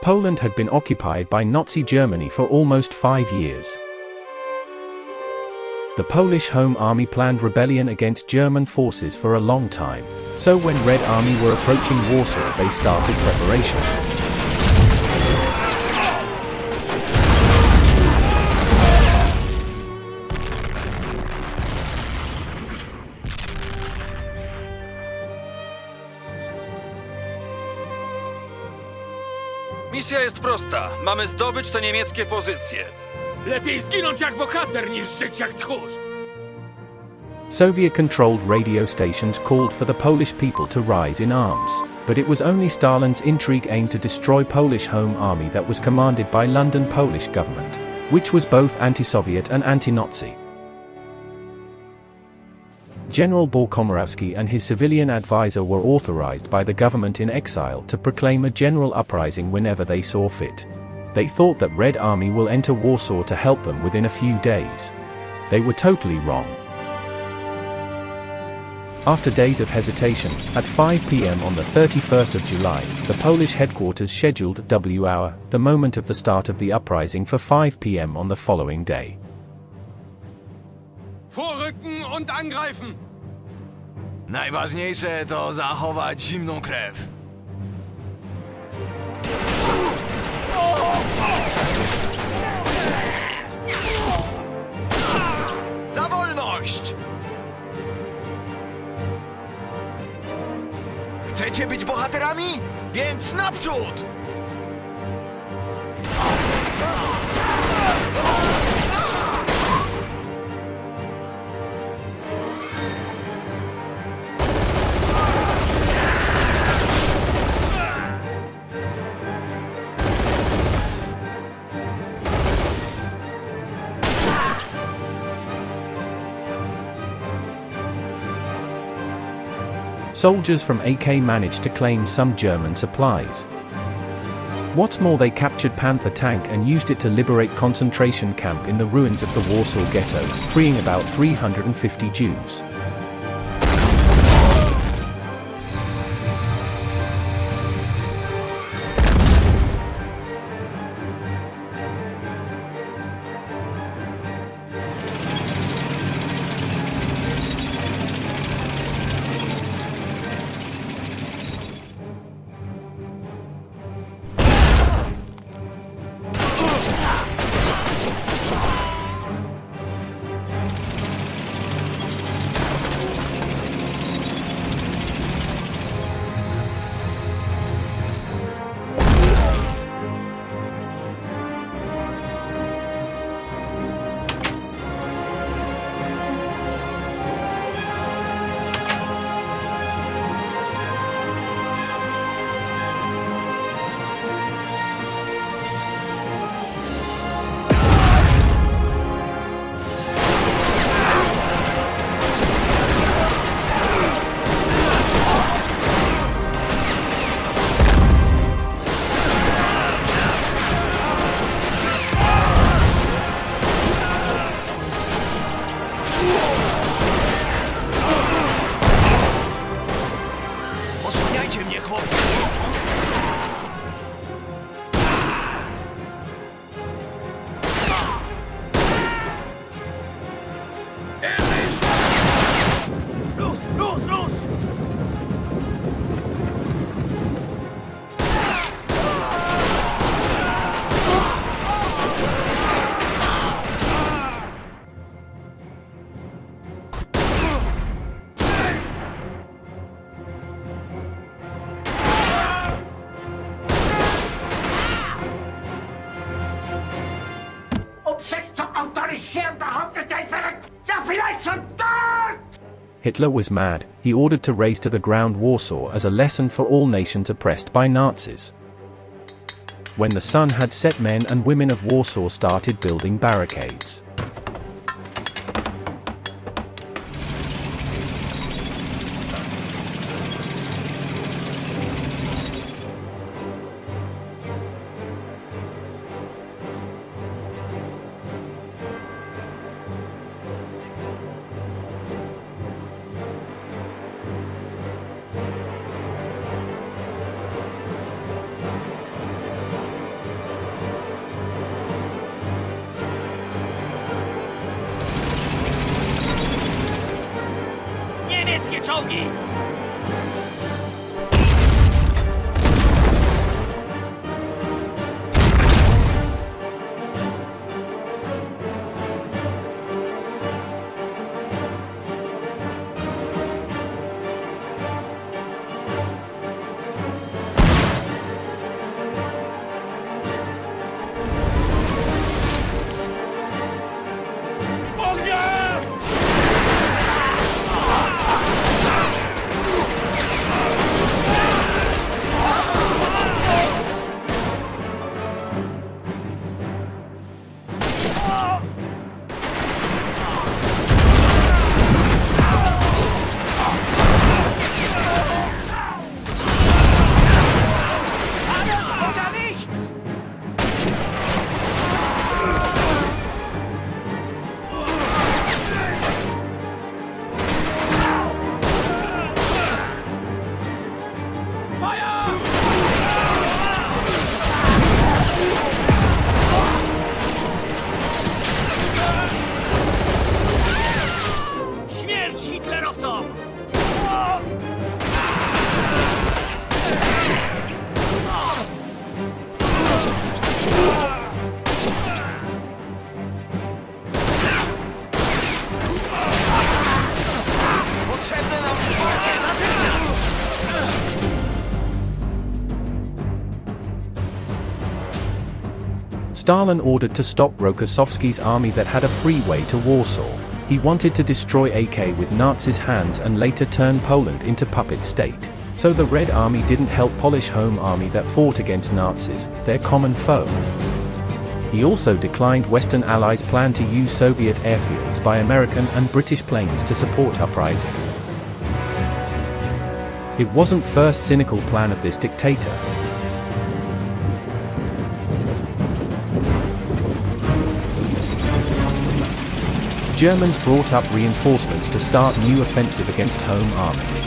Poland had been occupied by Nazi Germany for almost 5 years. The Polish Home Army planned rebellion against German forces for a long time, so when Red Army were approaching Warsaw they started preparation. Misja jest prosta. Mamy zdobyć te niemieckie pozycje. Lepiej zginąć jak bohater niż żyć jak tchórz. Soviet-controlled radio stations called for the Polish people to rise in arms, but it was only Stalin's intrigue aimed to destroy Polish Home Army that was commanded by London Polish government, which was both anti-Soviet and anti-Nazi. General Komorowski and his civilian advisor were authorized by the government in exile to proclaim a general uprising whenever they saw fit. They thought that Red Army will enter Warsaw to help them within a few days. They were totally wrong. After days of hesitation, at 5 p.m. on the 31st of July, the Polish headquarters scheduled W hour, the moment of the start of the uprising, for 5 p.m. on the following day. Vorrücken und angreifen! Najważniejsze to zachować zimną krew. Za wolność! Chcecie być bohaterami? Więc naprzód! Soldiers from AK managed to claim some German supplies. What's more, they captured Panther tank and used it to liberate concentration camp in the ruins of the Warsaw Ghetto, freeing about 350 Jews. Osłaniajcie mnie, chłopcy! Luz, luz, luz! Hitler was mad. He ordered to raze to the ground Warsaw as a lesson for all nations oppressed by Nazis. When the sun had set, men and women of Warsaw started building barricades. czołgi! Śmierć hitlerowcom! Potrzebne nam wsparcie natychmiast! Stalin ordered to stop Rokossovski's army that had a freeway to Warsaw. He wanted to destroy AK with Nazis' hands and later turn Poland into puppet state. So the Red Army didn't help Polish Home Army that fought against Nazis, their common foe. He also declined Western Allies' plan to use Soviet airfields by American and British planes to support uprising. It wasn't first cynical plan of this dictator. Germans brought up reinforcements to start new offensive against Home Army.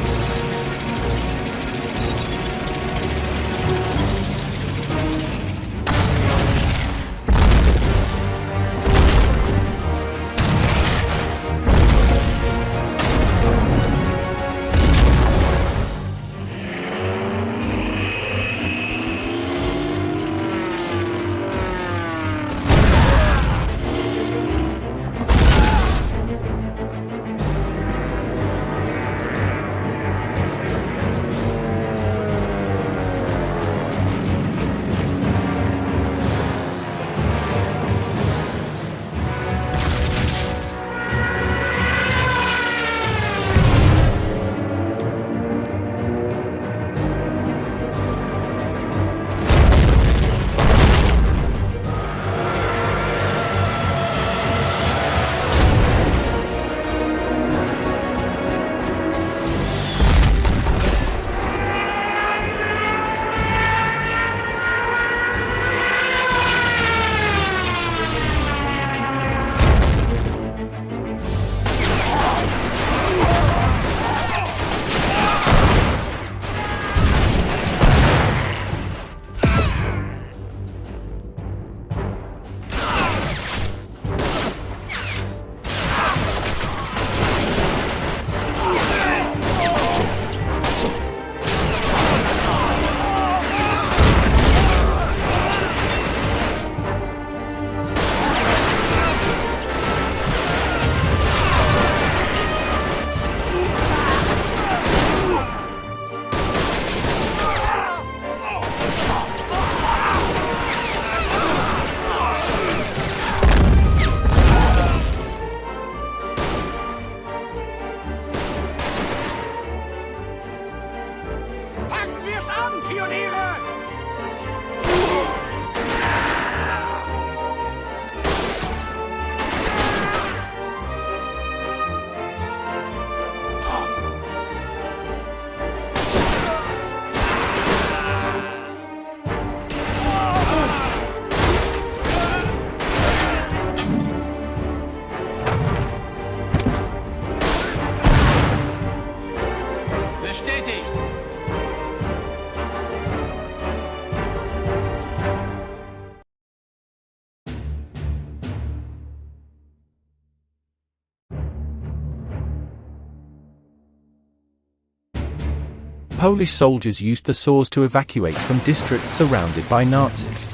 Polish soldiers used the saws to evacuate from districts surrounded by Nazis.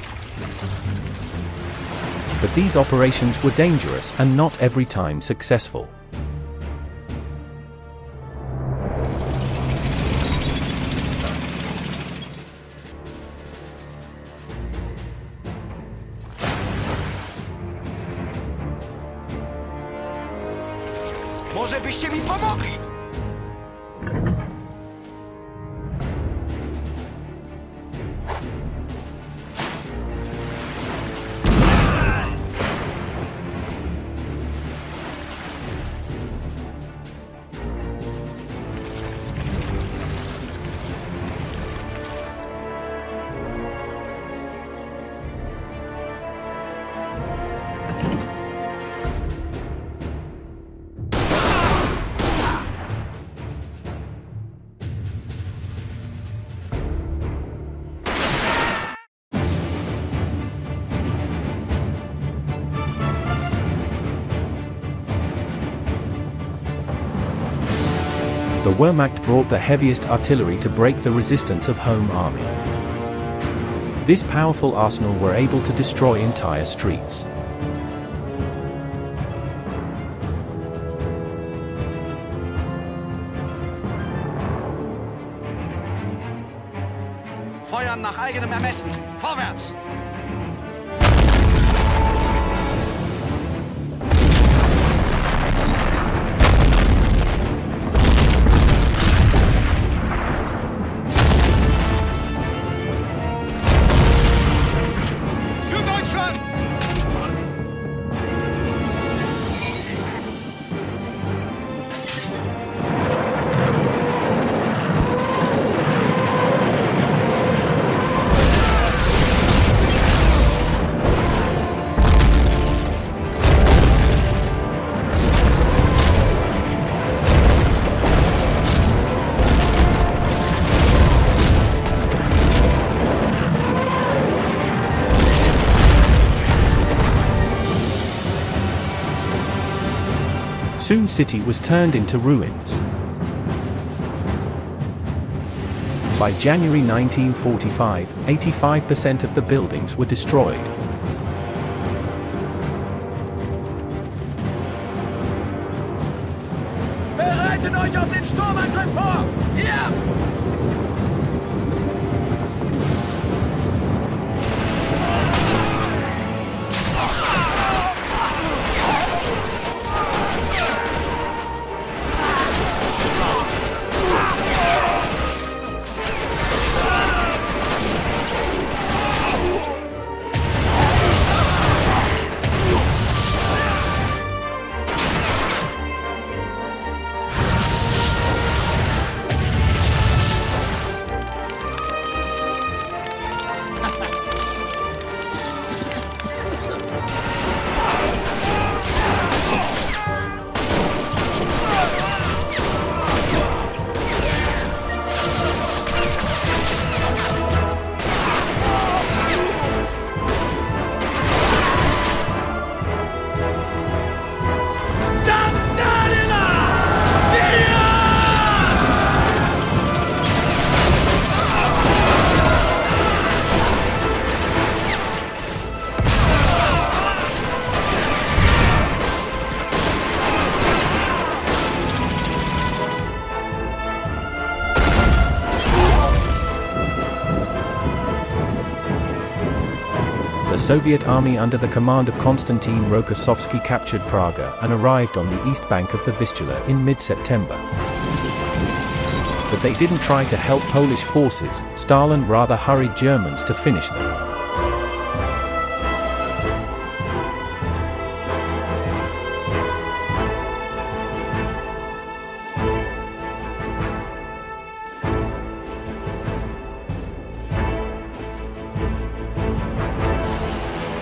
But these operations were dangerous and not every time successful. Może byście mi pomogli? The Wehrmacht brought the heaviest artillery to break the resistance of Home Army. This powerful arsenal were able to destroy entire streets. Feuern nach eigenem Ermessen. Vorwärts! Soon city was turned into ruins. By January 1945, 85% of the buildings were destroyed. Bereitet euch auf den Sturmangriff vor! Hier! The Soviet army under the command of Konstantin Rokossovsky captured Praga and arrived on the east bank of the Vistula in mid-September. But they didn't try to help Polish forces. Stalin rather hurried Germans to finish them.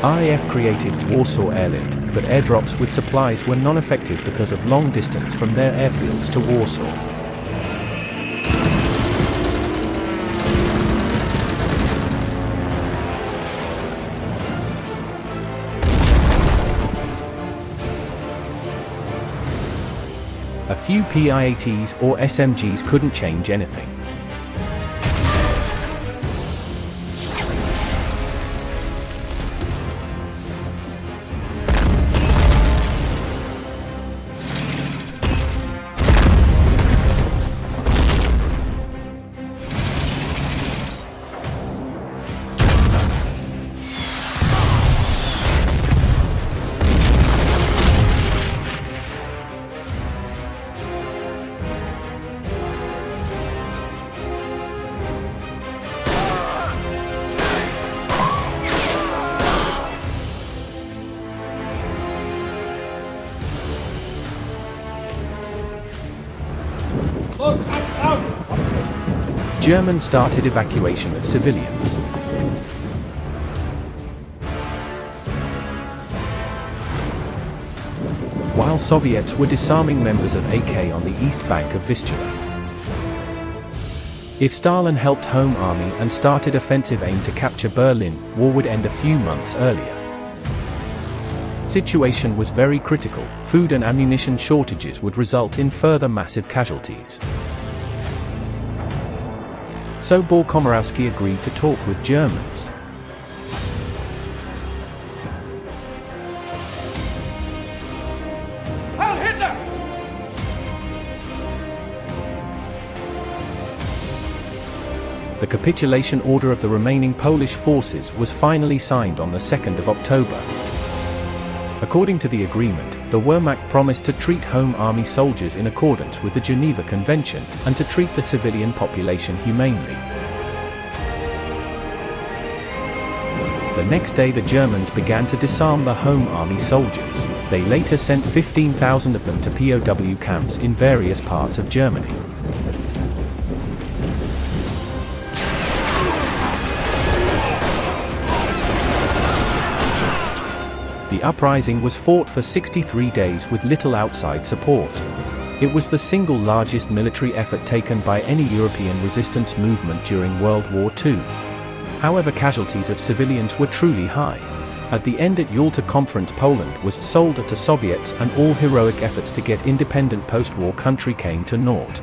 RAF created Warsaw Airlift, but airdrops with supplies were non-effective because of long distance from their airfields to Warsaw. A few PIATs or SMGs couldn't change anything. Germans started evacuation of civilians. While Soviets were disarming members of AK on the east bank of Vistula. If Stalin helped Home Army and started offensive aim to capture Berlin, war would end a few months earlier. Situation was very critical. Food and ammunition shortages would result in further massive casualties. So Komorowski agreed to talk with Germans. Heil Hitler! The capitulation order of the remaining Polish forces was finally signed on the 2nd of October. According to the agreement, the Wehrmacht promised to treat Home Army soldiers in accordance with the Geneva Convention, and to treat the civilian population humanely. The next day the Germans began to disarm the Home Army soldiers. They later sent 15,000 of them to POW camps in various parts of Germany. The uprising was fought for 63 days with little outside support. It was the single largest military effort taken by any European resistance movement during World War II. However, casualties of civilians were truly high. At the end at Yalta Conference, Poland was sold to Soviets and all heroic efforts to get independent post-war country came to naught.